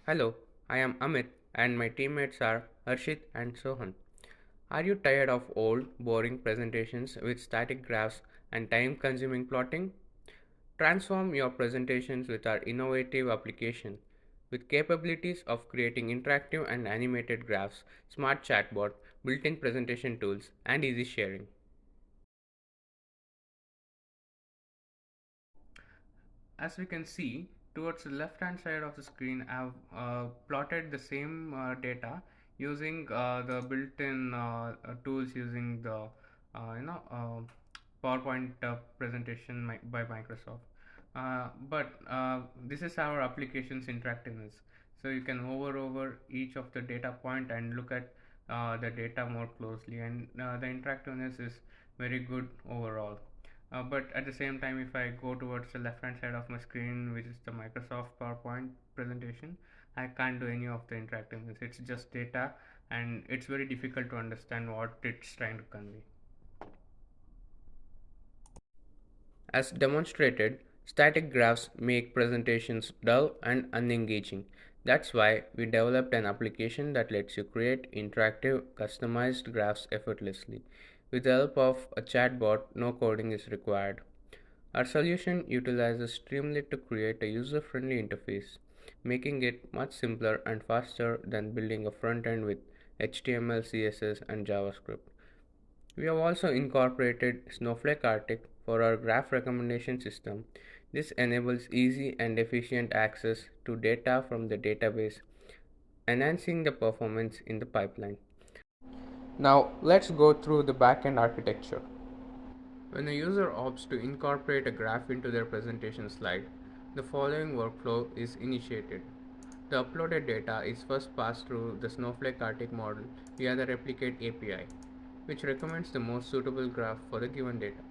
Hello, I am Amit and my teammates are Harshit and Sohan. Are you tired of old, boring presentations with static graphs and time consuming plotting? Transform your presentations with our innovative application with capabilities of creating interactive and animated graphs, smart chatbot, built in presentation tools, and easy sharing. As we can see, towards the left hand side of the screen, I've plotted the same data using the built-in tools using the PowerPoint presentation by Microsoft. But this is our application's interactiveness. So you can hover over each of the data point and look at the data more closely, and the interactiveness is very good overall. But at the same time, if I go towards the left hand side of my screen, which is the Microsoft PowerPoint presentation, I can't do any of the interactiveness. It's just data, and it's very difficult to understand what it's trying to convey. As demonstrated, static graphs make presentations dull and unengaging. That's why we developed an application that lets you create interactive, customized graphs effortlessly. With the help of a chatbot, no coding is required. Our solution utilizes Streamlit to create a user friendly interface, making it much simpler and faster than building a front end with HTML, CSS, and JavaScript. We have also incorporated Snowflake Arctic for our graph recommendation system. This enables easy and efficient access to data from the database, enhancing the performance in the pipeline. Now, let's go through the backend architecture. When a user opts to incorporate a graph into their presentation slide, the following workflow is initiated. The uploaded data is first passed through the Snowflake Arctic model via the Replicate API, which recommends the most suitable graph for the given data.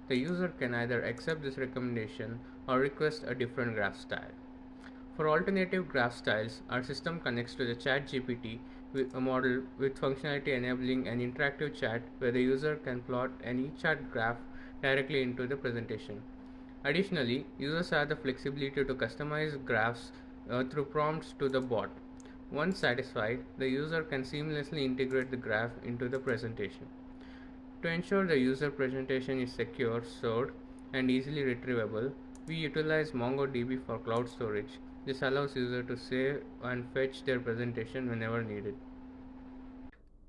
The user can either accept this recommendation or request a different graph style. For alternative graph styles, our system connects to the ChatGPT with a model with functionality enabling an interactive chat where the user can plot any chart graph directly into the presentation. Additionally, users have the flexibility to customize graphs through prompts to the bot. Once satisfied, the user can seamlessly integrate the graph into the presentation. To ensure the user presentation is secure, stored, and easily retrievable, we utilize MongoDB for cloud storage. This allows users to save and fetch their presentation whenever needed.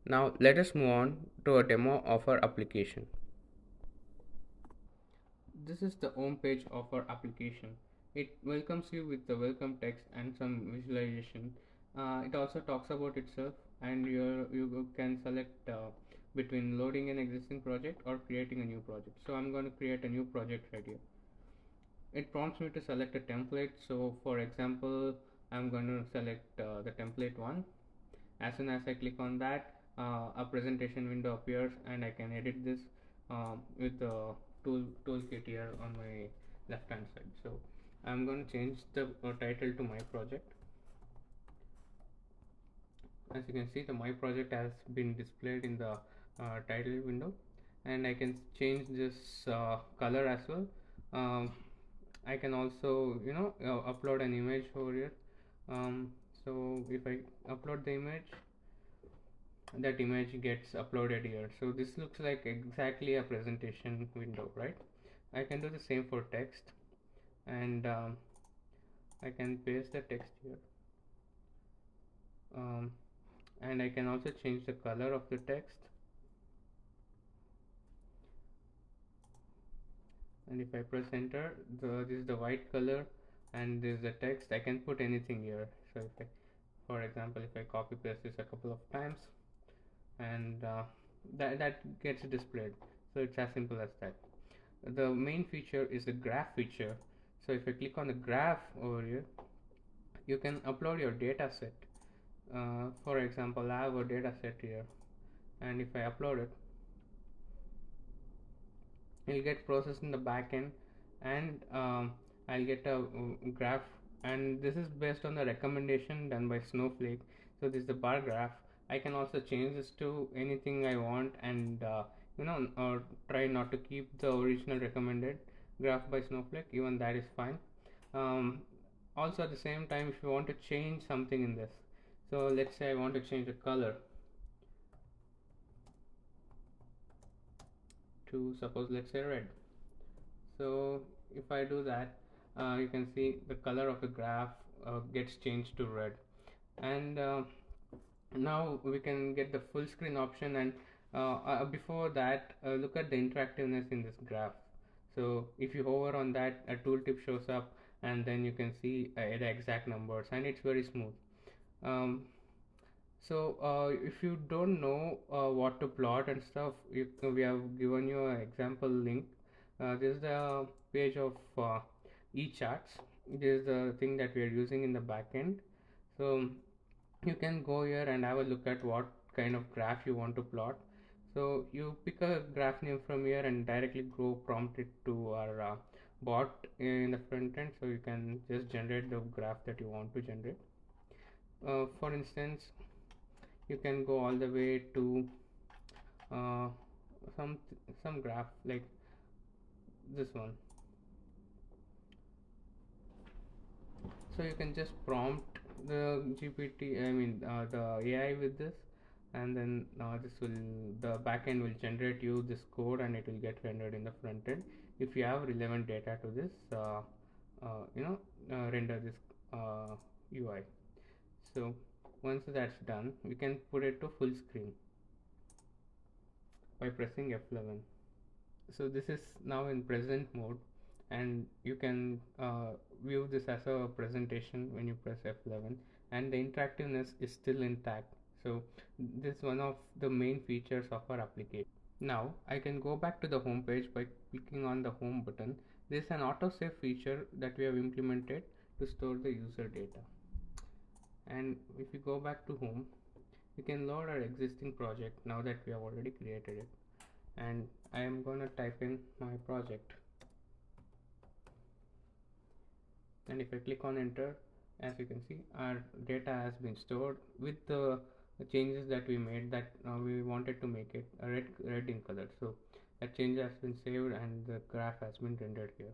Now let us move on to a demo of our application. This is the home page of our application. It welcomes you with the welcome text and some visualization. It also talks about itself, and you can select between loading an existing project or creating a new project. So I'm going to create a new project right here. It prompts me to select a template. So for example, I'm going to select the template one. As soon as I click on that, a presentation window appears, and I can edit this with the toolkit here on my left hand side. So I'm going to change the title to my project. As you can see, the my project has been displayed in the title window, and I can change this color as well. um, I can also upload an image over here. So if I upload the image, that image gets uploaded here. So this looks like exactly a presentation window, right? I can do the same for text, and I can paste the text here, um, and I can also change the color of the text. And if I press enter, this is the white color, and this is the text. I can put anything here. So if I, for example, if I copy paste this a couple of times, and that gets displayed. So it's as simple as that. The main feature is the graph feature. So if I click on the graph over here, you can upload your data set. For example, I have a data set here, and if I upload it, it'll get processed in the backend, and I'll get a graph, and this is based on the recommendation done by Snowflake. So this is the bar graph. I can also change this to anything I want, and or try not to keep the original recommended graph by Snowflake. Even that is fine. um, Also at the same time, if you want to change something in this, so let's say I want to change the color to, suppose, let's say red. So if I do that, you can see the color of the graph gets changed to red. And now we can get the full screen option. And before that, look at the interactiveness in this graph. So if you hover on that, a tooltip shows up, and then you can see the exact numbers, and it's very smooth. um, if you don't know what to plot and stuff, we have given you an example link. This is the page of e-charts. This is the thing that we are using in the backend. So you can go here and have a look at what kind of graph you want to plot. So you pick a graph name from here and directly go prompt it to our bot in the front end. So you can just generate the graph that you want to generate. For instance, you can go all the way to uh, some some graph like this one. So you can just prompt the gpt I mean the AI with this, and then this will the backend will generate you this code, and it will get rendered in the front end if you have relevant data to this render this UI. So once that's done, we can put it to full screen by pressing F11. So this is now in present mode, and you can view this as a presentation when you press F11, and the interactiveness is still intact. So this is one of the main features of our application. Now I can go back to the home page by clicking on the home button. This is an autosave feature that we have implemented to store the user data. And if you go back to home, we can load our existing project now that we have already created it. And I am gonna type in my project, and if I click on enter, as you can see, our data has been stored with the changes that we made, that we wanted to make it red in color. So that change has been saved and the graph has been rendered here.